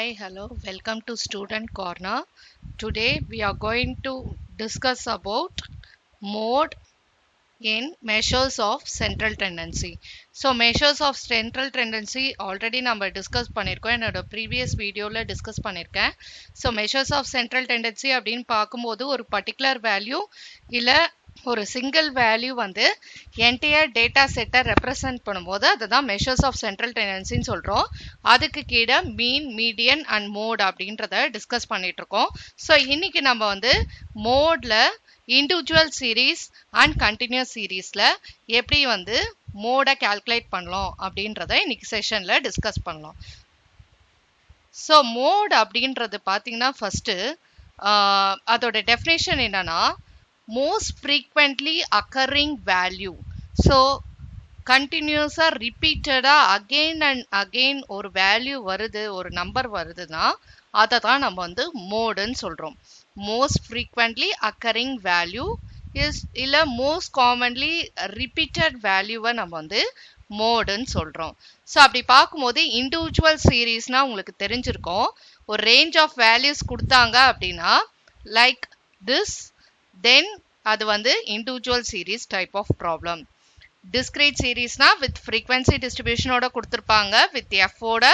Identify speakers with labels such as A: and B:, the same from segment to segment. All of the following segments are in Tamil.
A: Hi, hello, welcome to Student Corner. Today we are going to discuss about mode in measures of central tendency. So measures of central tendency already நம்ம discuss பண்ணிருக்கோம். என்னோட previous videoல discuss பண்ணிருக்கேன். So measures of central tendency அப்படின்னு பார்க்கும்போது ஒரு particular value இல்ல ஒரு சிங்கிள் வேல்யூ வந்து என்டையர் டேட்டா செட்டை ரெப்ரசன்ட் பண்ணும்போது அதுதான் மெஷர்ஸ் ஆஃப் சென்ட்ரல் டெண்டன்சின்னு சொல்றோம். அதுக்கு கீழே மீன், மீடியன் அண்ட் மோட் அப்படின்றத டிஸ்கஸ் பண்ணிட்டு இருக்கோம். ஸோ இன்னைக்கு நம்ம வந்து மோட்ல இண்டிவிஜுவல் சீரீஸ் அண்ட் கண்டினியூஸ் சீரீஸ்ல எப்படி வந்து மோடை கால்குலேட் பண்ணலாம் அப்படின்றத இன்னைக்கு செஷன்ல டிஸ்கஸ் பண்ணலாம். ஸோ மோட் அப்படின்றது பார்த்தீங்கன்னா ஃபர்ஸ்ட் அதோட டெஃபினேஷன் என்னன்னா most frequently occurring value. So continuous-ஆ repeated-ஆ again and again ஒரு வேல்யூ வருது, ஒரு நம்பர் வருதுன்னா அதை தான் நம்ம வந்து மோடுன்னு சொல்றோம். most frequently occurring value is இல்ல most commonly repeated வேல்யூவை நம்ம வந்து மோடுன்னு சொல்றோம். ஸோ அப்படி பார்க்கும்போது இண்டிவிஜுவல் சீரீஸ்னா உங்களுக்கு தெரிஞ்சிருக்கும். ஒரு ரேஞ்ச் ஆஃப் வேல்யூஸ் கொடுத்தாங்க அப்படின்னா லைக் திஸ், then அது வந்து individual series type of problem. Discrete சீரீஸ்னா வித் ஃப்ரீக்வன்சி டிஸ்ட்ரிபியூஷனோட கொடுத்துருப்பாங்க வித் எஃபோட,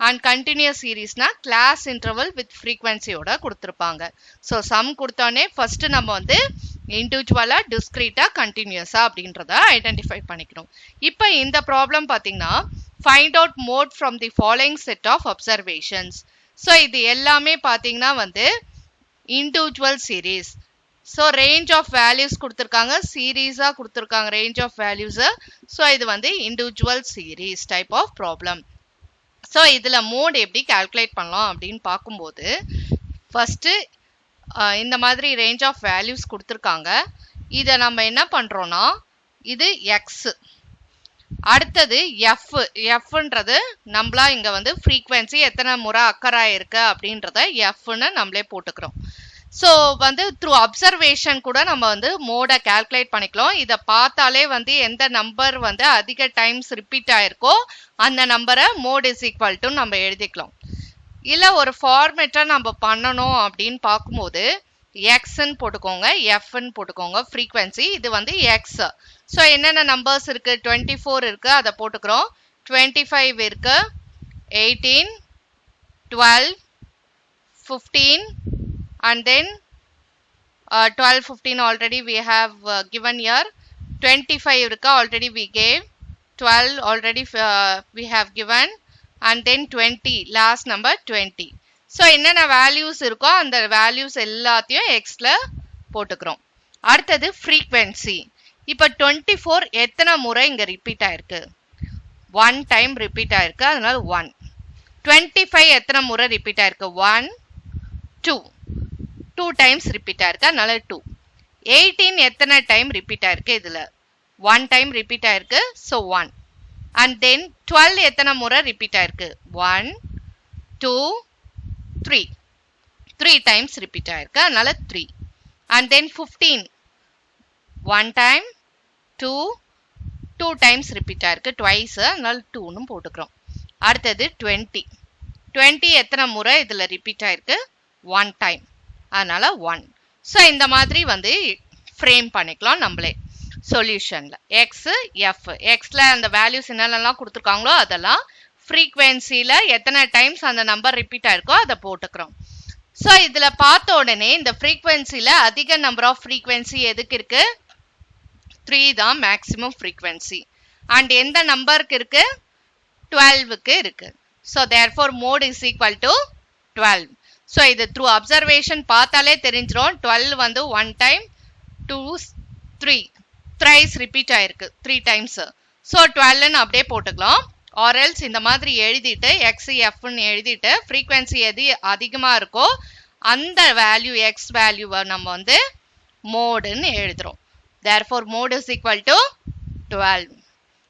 A: அண்ட் கண்டினியூஸ் சீரீஸ்னா கிளாஸ் இன்டர்வல் வித் ஃப்ரீக்வன்சியோட கொடுத்துருப்பாங்க. ஸோ சம் கொடுத்தோடனே ஃபர்ஸ்ட் நம்ம வந்து இண்டிவிஜுவலா, டிஸ்கிரீட்டா, கண்டினியூஸா அப்படின்றத ஐடென்டிஃபை பண்ணிக்கணும். இப்போ இந்த ப்ராப்ளம் பார்த்தீங்கன்னா find out mode from the following set of observations. So இது எல்லாமே பார்த்தீங்கன்னா வந்து individual series. So range of values கொடுத்துருக்காங்க, சீரீஸாக கொடுத்துருக்காங்க ரேஞ்ச் ஆஃப் வேல்யூஸை. ஸோ இது வந்து individual series type of problem. So இதில் மோட் எப்படி கால்குலேட் பண்ணலாம் அப்படின்னு பார்க்கும்போது ஃபஸ்ட்டு இந்த மாதிரி ரேஞ்ச் ஆஃப் வேல்யூஸ் கொடுத்துருக்காங்க. இதை நம்ம என்ன பண்ணுறோன்னா இது எக்ஸ், அடுத்தது எஃப். எஃப்ன்றது நம்மளா இங்கே வந்து ஃப்ரீக்வன்சி எத்தனை முறை அக்கர் ஆயிருக்கு அப்படின்றத எஃப்னு நம்மளே போட்டுக்கிறோம். ஸோ வந்து த்ரூ அப்சர்வேஷன் கூட நம்ம வந்து மோடை கால்குலேட் பண்ணிக்கலாம். இதை பார்த்தாலே வந்து எந்த நம்பர் வந்து அதிக டைம்ஸ் ரிப்பீட் ஆயிருக்கோ அந்த நம்பரை மோட் இஸ் ஈக்குவல் டு நம்ம எழுதிக்கலாம். இல்லை ஒரு ஃபார்மேட்டை நம்ம பண்ணணும் அப்படின்னு பார்க்கும்போது எக்ஸ்ன்னு போட்டுக்கோங்க, எஃப்ன்னு போட்டுக்கோங்க. ஃப்ரீக்வன்சி இது வந்து எக்ஸ். ஸோ என்னென்ன நம்பர்ஸ் இருக்கு, 24 இருக்கு, அதை போட்டுக்கிறோம். 25 இருக்கு, 18, 12, 15, and then 12, 15 already we have given here. 25 irukka already we gave, 12 already we have given, and then 20 last number 20. so என்னென்ன வேல்யூஸ் இருக்கோ அந்த வேல்யூஸ் எல்லாத்தையும் எக்ஸ்ல போட்டுக்கிறோம். அடுத்தது ஃப்ரீக்வன்சி. இப்போ 24 எத்தனை முறை இங்க ரிப்பீட் ஆயிருக்கு, 1 டைம் ரிப்பீட் ஆயிருக்கு, அதனால 1. 25 எத்தனை முறை ரிப்பீட் ஆயிருக்கு, 1, 2 டைம்ஸ் ரிப்பீட் ஆயிருக்கு, அதனால 2. 18 எத்தனை டைம் ரிப்பீட் ஆயிருக்கு, இதுல 1 டைம் ரிப்பீட் ஆயிருக்கு, so 1. அண்ட் தென் 12 எத்தனை முறை ரிப்பீட் ஆயிருக்கு, 1, 2, 3 டைம்ஸ் ரிப்பீட் ஆயிருக்கு, அதனால 3. And then 15 1 time, 2 times repeat ஆயிருக்கு, ட்வைஸ், அதனால 2ன்னு போட்டுக்கிறோம். அடுத்தது 20 எத்தனை முறை இதுல ரிப்பீட் ஆயிருக்கு, 1 டைம், அதனால 1. ஸோ இந்த மாதிரி வந்து ஃப்ரேம் பண்ணிக்கலாம் நம்மளே சொல்யூஷன்ல. X, F. எக்ஸ்ல அந்த வேல்யூஸ் என்னென்னலாம் கொடுத்துருக்காங்களோ அதெல்லாம், ஃப்ரீக்வன்சியில எத்தனை டைம்ஸ் அந்த நம்பர் ரிப்பீட் ஆயிருக்கோ அதை போட்டுக்கிறோம். ஸோ இதுல பார்த்த உடனே இந்த ஃப்ரீக்வன்சியில அதிக நம்பர் ஆஃப் ஃப்ரீக்வன்சி எதுக்கு இருக்கு, 3 தான் மேக்ஸிமம் ஃப்ரீக்வன்சி. அண்ட் எந்த நம்பருக்கு இருக்கு, 12க்கு இருக்கு. So therefore mode is equal to 12. So இது த்ரூ அப்சர்வேஷன் பார்த்தாலே தெரிஞ்சிடும். 12 வந்து 1 டைம், 2, 3 த்ரைஸ் ரிப்பீட் ஆயிருக்கு, 3 டைம்ஸ். ஸோ 12ன்னு அப்படியே போட்டுக்கலாம். ஆர்எல்ஸ் இந்த மாதிரி எழுதிட்டு எக்ஸ், எஃப்னு எழுதிட்டு ஃப்ரீக்வன்சி எது அதிகமாக இருக்கோ அந்த வேல்யூ எக்ஸ் வேல்யூவை நம்ம வந்து மோடுன்னு எழுதுறோம். Therefore mode is equal to 12.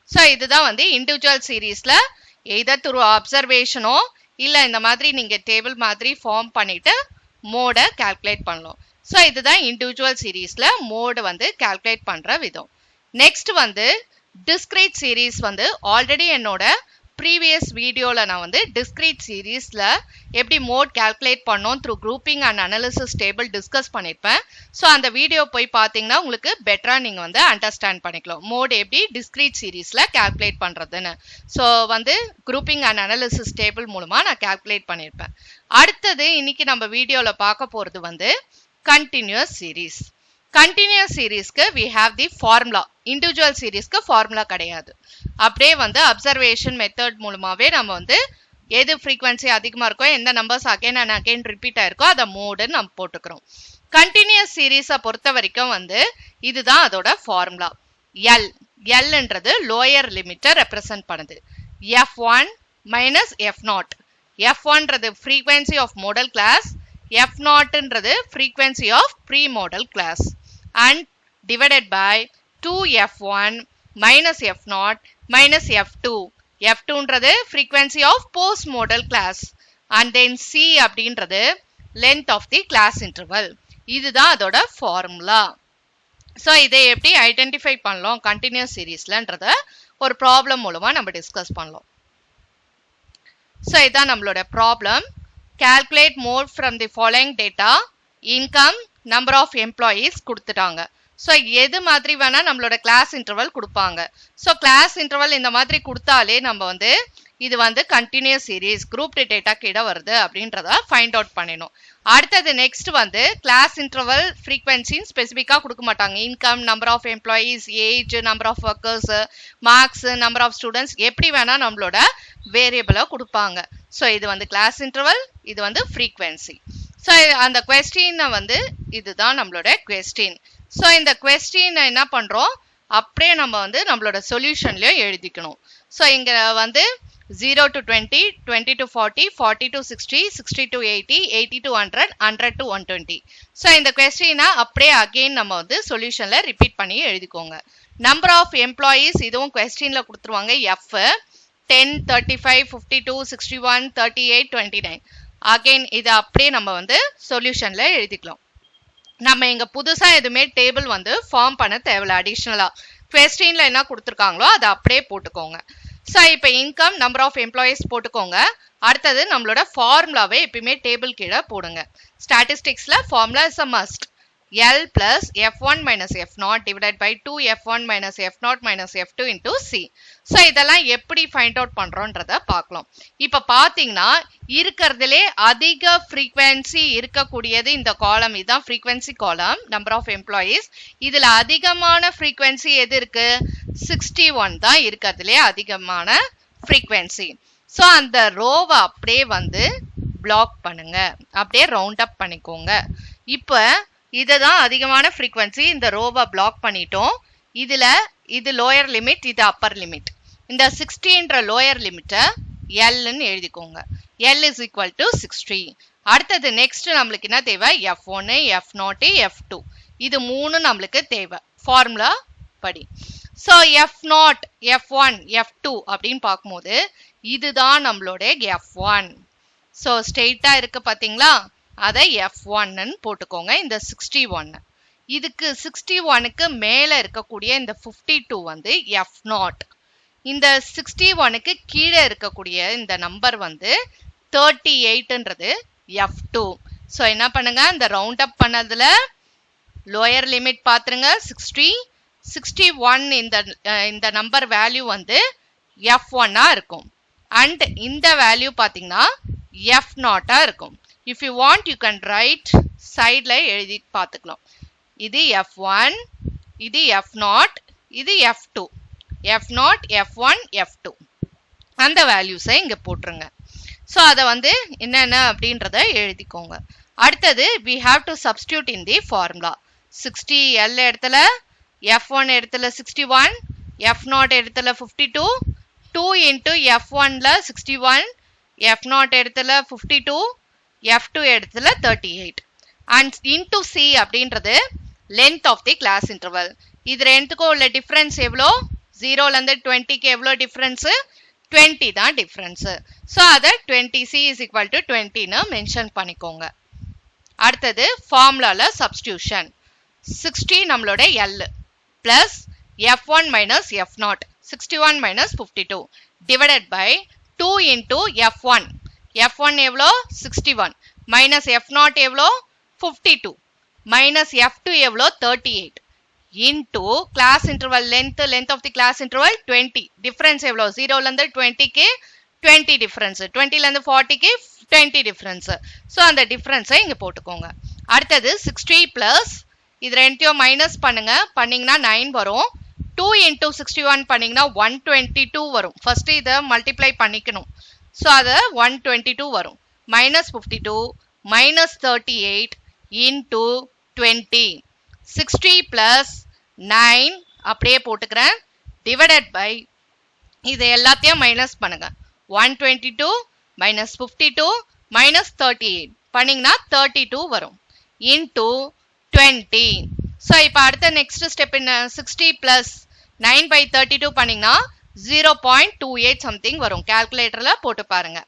A: So இதுதான் வந்து இண்டிவிஜுவல் சீரீஸ்ல எதர் த்ரூ அப்சர்வேஷனோ இல்லை இந்த மாதிரி நீங்கள் டேபிள் மாதிரி ஃபார்ம் பண்ணிட்டு மோடை கால்குலேட் பண்ணலாம். ஸோ இதுதான் இண்டிவிஜுவல் சீரீஸில் மோடு வந்து கால்குலேட் பண்ணுற விதம். நெக்ஸ்ட் வந்து டிஸ்கிரீட் சீரீஸ் வந்து ஆல்ரெடி என்னோட ப்ரீவியஸ் வீடியோவில் நான் வந்து டிஸ்கிரீட் சீரீஸில் எப்படி மோட் கால்குலேட் பண்ணோம் through grouping and analysis table discuss பண்ணியிருப்பேன். ஸோ அந்த வீடியோ போய் பார்த்தீங்கன்னா உங்களுக்கு பெட்டராக நீங்கள் வந்து அண்டர்ஸ்டாண்ட் பண்ணிக்கலாம் மோட் எப்படி டிஸ்கிரீட் சீரீஸில் கால்குலேட் பண்ணுறதுன்னு. ஸோ வந்து குரூப்பிங் அண்ட் அனாலிசிஸ் டேபிள் மூலமாக நான் கால்குலேட் பண்ணியிருப்பேன். அடுத்தது இன்னைக்கு நம்ம வீடியோவில் பார்க்க போகிறது வந்து கண்டினியூஸ் சீரீஸ். கண்டினியூஸ் சீரீஸ்க்கு we have the formula. Individual சீரீஸ்க்கு ஃபார்முலா கிடையாது. அப்படியே வந்து அப்சர்வேஷன் மெத்தட் மூலமாவே நம்ம வந்து எது ஃப்ரீக்வன்சி அதிகமாக இருக்கோ எந்த numbers again and again repeat ஆயிருக்கோ அதை மோடுன்னு நம்ம போட்டுக்கிறோம். கண்டினியூஸ் சீரீஸை பொறுத்த வரைக்கும் வந்து இதுதான் அதோட ஃபார்முலா. எல்ன்றது லோயர் லிமிட்டை ரெப்ரசன்ட் பண்ணுது. F1 minus F0. F1ன்றது ஃப்ரீக்வன்சி ஆஃப் மோடல் கிளாஸ், F0ன்றது frequency of pre-model class and divided by 2F1 minus F0 minus F2. F2ன்றது frequency of post-model class and then C அப்படின்றது length of the class interval. இதுதான் அதோட formula. So இதை எப்படி ஐடென்டிஃபை பண்ணலாம் கண்டினியூஸ் சீரீஸ்லன்றத ஒரு ப்ராப்ளம் மூலமா நம்ம டிஸ்கஸ் பண்ணலாம். So இதான் நம்மளோட problem. Calculate mode from the following data. Income, number of employees கொடுத்துட்டாங்க. ஸோ எது மாதிரி வேணா நம்மளோட கிளாஸ் இன்டர்வல் கொடுப்பாங்க. ஸோ கிளாஸ் இன்டர்வல் இந்த மாதிரி கொடுத்தாலே நம்ம வந்து இது வந்து கண்டினியூஸ் சீரீஸ் குரூப் டேட்டா கீழே வருது அப்படின்றத ஃபைண்ட் அவுட் பண்ணிடணும். அடுத்தது நெக்ஸ்ட் வந்து கிளாஸ் இன்டர்வல் ஃப்ரீக்வன்சின்னு ஸ்பெசிஃபிக்காக கொடுக்க மாட்டாங்க. Income, number of employees, age, number of workers, marks, number of students எப்படி வேணா நம்மளோட வேரியபிளை கொடுப்பாங்க. ஸோ இது வந்து கிளாஸ் இன்டர்வல், இது வந்து ஃப்ரீக்வன்சி. ஸோ அந்த கொஸ்டினை வந்து இதுதான் நம்மளோட கொஸ்டின். ஸோ இந்த கொஸ்டின் என்ன பண்ணுறோம் அப்படியே நம்ம வந்து நம்மளோட சொல்யூஷன்லேயும் எழுதிக்கணும். ஸோ இங்கே வந்து 0 to 20, 20 to 40, 40 to 60, 60 to 80, 80 to 100, 100 to 120. So இந்த கொஸ்டினை அப்படியே அகெயின் நம்ம வந்து சொல்யூஷனில் ரிப்பீட் பண்ணி எழுதிக்கோங்க. நம்பர் ஆஃப் எம்ப்ளாயீஸ் இதுவும் கொஸ்டினில் கொடுத்துருவாங்க. F 10, 35, 52, 61, 38, 29. அகெயின் இதை அப்படியே நம்ம வந்து சொல்யூஷனில் எழுதிக்கலாம். நம்ம இங்கே புதுசாக எதுவுமே டேபிள் வந்து ஃபார்ம் பண்ண தேவையில்ல. அடிஷ்னலாக கொஸ்டினில் என்ன கொடுத்துருக்காங்களோ அதை அப்படியே போட்டுக்கோங்க. ஸோ இப்போ இன்கம், நம்பர் ஆஃப் எம்ப்ளாயீஸ் போட்டுக்கோங்க. அடுத்தது நம்மளோட ஃபார்முலாவே எப்பயுமே டேபிள் கீழே போடுங்க. ஸ்டாட்டிஸ்டிக்ஸில் formula is a must. L plus F1 minus F0 divided by 2F1 minus F0 minus F2 into C. So இதெல்லாம் எப்படி ஃபைண்ட் அவுட் பண்ணுறோன்றத பார்க்கலாம். இப்போ பார்த்தீங்கன்னா இருக்கிறதுலே அதிக ஃப்ரீக்வன்சி இருக்கக்கூடியது இந்த காலம். இதுதான் ஃப்ரீக்வன்சி காலம், நம்பர் ஆஃப் எம்ப்ளாயீஸ். இதில் அதிகமான ஃப்ரீக்வன்சி எது இருக்கு? 61 தான் இருக்கிறதுலே அதிகமான ஃப்ரீக்வன்சி. ஸோ அந்த ரோவை அப்படியே வந்து பிளாக் பண்ணுங்க, அப்படியே ரவுண்ட் அப் பண்ணிக்கோங்க. இப்போ இதுதான் அதிகமான ஃப்ரீக்வன்சி. இந்த ரோவை பிளாக் பண்ணிட்டோம். இதில் இது லோயர் லிமிட், இது அப்பர் லிமிட். இந்த 60ன்ற லோயர் லிமிட்டை எல்ன்னு எழுதிக்கோங்க. L is equal to 60. அடுத்தது நெக்ஸ்ட் நம்மளுக்கு என்ன தேவை? F1, F0, F2. இது மூணு நம்மளுக்கு தேவை ஃபார்முலா படி. ஸோ F0, F1, F2 அப்படின்னு பார்க்கும்போது இதுதான் நம்மளோட F1. ஸோ ஸ்ட்ரெயிட்டாக இருக்கு பார்த்தீங்களா? அதை F1ன்னு போட்டுக்கோங்க. இந்த 61 இதுக்கு 61க்கு மேலே இருக்கக்கூடிய இந்த 52 வந்து F0. இந்த 61க்கு கீழே இருக்கக்கூடிய இந்த நம்பர் வந்து 38ன்றது F2. ஸோ என்ன பண்ணுங்க, இந்த ரவுண்ட் அப் பண்ணதுல லோயர் லிமிட் பார்த்துருங்க 60, 61 இந்த நம்பர் வேல்யூ வந்து F1ஆ இருக்கும். அண்ட் இந்த வேல்யூ பார்த்தீங்கன்னா F0ஆ இருக்கும். If you want you can write sideல எழுதி பார்த்துக்கலாம். இது F1, இது F0, இது F2. F0, F1, F2 அந்த வேல்யூஸை இங்கே போட்டுருங்க. ஸோ அதை வந்து என்னென்ன அப்படின்றத எழுதிக்கோங்க. அடுத்தது we have to substitute in the formula. 60 L இடத்துல, F1 இடத்துல 61, F0 இடத்துல 52, 2 into F1ல 61, F0 இடத்துல 52, F2 இடத்துல 38 and into C அப்படின்றது length of the class interval. இது ரெண்டுக்கும் உள்ள டிஃபரன்ஸ் எவ்வளோ? 0லேருந்து 20க்கு எவ்வளோ டிஃபரன்ஸு? 20 தான் டிஃபரன்ஸு. ஸோ அதை 20C is equal to 20ன்னு மென்ஷன் பண்ணிக்கோங்க. அடுத்தது ஃபார்முலாவில் சப்ஸ்டியூஷன். 60 நம்மளோட L plus F1 minus F0, 61 minus 52 divided by 2 into F1. F1 எவ்வளோ 61 minus F0 எவ்வளோ 52 minus F2 எவ்வளோ 38 into class interval length of the class interval 20. Difference எவ்வளோ 0 லேருந்து 20 க்கு 20 difference 20 லேருந்து 40 க்கு 20 difference. So அந்த difference இங்க போட்டுக்கோங்க. அடுத்தது 60 plus இது ரெண்டையும் மைனஸ் பண்ணுங்க பண்ணீங்கன்னா 9 வரும். 2 into 61 பண்ணீங்கன்னா 122 வரும். ஃபர்ஸ்ட் இதை மல்டிப்ளை பண்ணிக்கணும். ஸோ அதை 122 வரும். minus 52 minus 38 into 20. 60 plus 9 அப்படியே போட்டுக்கிறேன். divided by இது எல்லாத்தையும் மைனஸ் பண்ணுங்க. 122 minus 52 minus 38 பண்ணீங்கன்னா 32 வரும். into 20. ஸோ இப்போ அடுத்த நெக்ஸ்ட் ஸ்டெப் என்ன 60 plus 9 by 32 பண்ணீங்கன்னா 0.28 சம்திங் வரும். கால்குலேட்டரில் போட்டு பாருங்க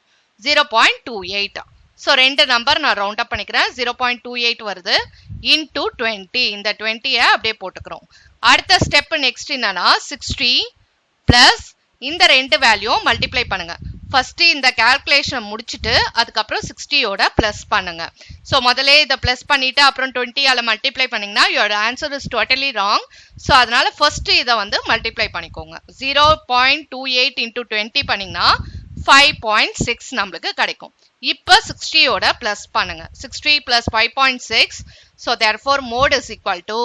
A: 0.28. ஸோ ரெண்டு நம்பர் நான் ரவுண்ட் அப் பண்ணிக்கிறேன் 0.28 வருது. into 20 இந்த 20 அப்படியே போட்டுக்கிறோம். அடுத்த ஸ்டெப் நெக்ஸ்ட் என்னன்னா 60 plus இந்த ரெண்டு வேல்யூ மல்டிப்ளை பண்ணுங்க. ஃபர்ஸ்ட் இந்த கால்குலேஷன் முடிச்சுட்டு அதுக்கப்புறம் 60யோட பிளஸ் பண்ணுங்க. ஸோ முதல்ல இதை பிளஸ் பண்ணிட்டு அப்புறம் 20ஆல மல்டிப்ளை பண்ணீங்கன்னா யோட answer is totally wrong. So அதனால ஃபர்ஸ்ட் இதை வந்து மல்டிப்ளை பண்ணிக்கோங்க. 0.28 into 20 பண்ணீங்கன்னா 5.6 நம்மளுக்கு கிடைக்கும். இப்போ 60யோட பிளஸ் பண்ணுங்க. 60 plus 5.6. So therefore mode is equal to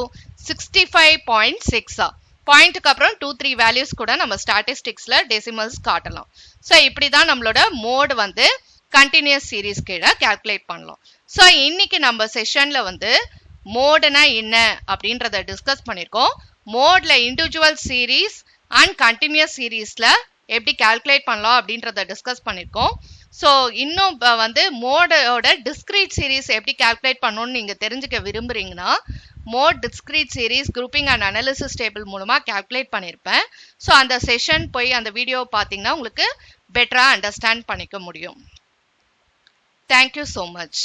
A: 65.6. பாயிண்ட்டுக்கு அப்புறம் 2-3 வேல்யூஸ் கூட நம்ம ஸ்டாட்டிஸ்டிக்ஸ்ல டெசிமல்ஸ் காட்டலாம். ஸோ இப்படி தான் நம்மளோட மோட் வந்து கண்டினியூஸ் சீரீஸ் கீழே கால்குலேட் பண்ணலாம். ஸோ இன்னைக்கு நம்ம செஷன்ல வந்து மோடுனா என்ன அப்படின்றத டிஸ்கஸ் பண்ணியிருக்கோம். மோட்ல இண்டிவிஜுவல் சீரீஸ் அண்ட் கண்டினியூஸ் சீரீஸ்ல எப்படி கால்குலேட் பண்ணலாம் அப்படின்றத டிஸ்கஸ் பண்ணியிருக்கோம். ஸோ இன்னும் வந்து மோடோட டிஸ்கிரீட் சீரீஸ் எப்படி கால்குலேட் பண்ணணும்னு நீங்க தெரிஞ்சுக்க விரும்புறீங்கன்னா mode discrete series grouping and analysis table மூலமா கால்குலேட் பண்ணியிருப்பேன். ஸோ அந்த செஷன் போய் அந்த வீடியோ பார்த்தீங்கன்னா உங்களுக்கு பெட்டரா அண்டர்ஸ்டாண்ட் பண்ணிக்க முடியும். Thank you so much.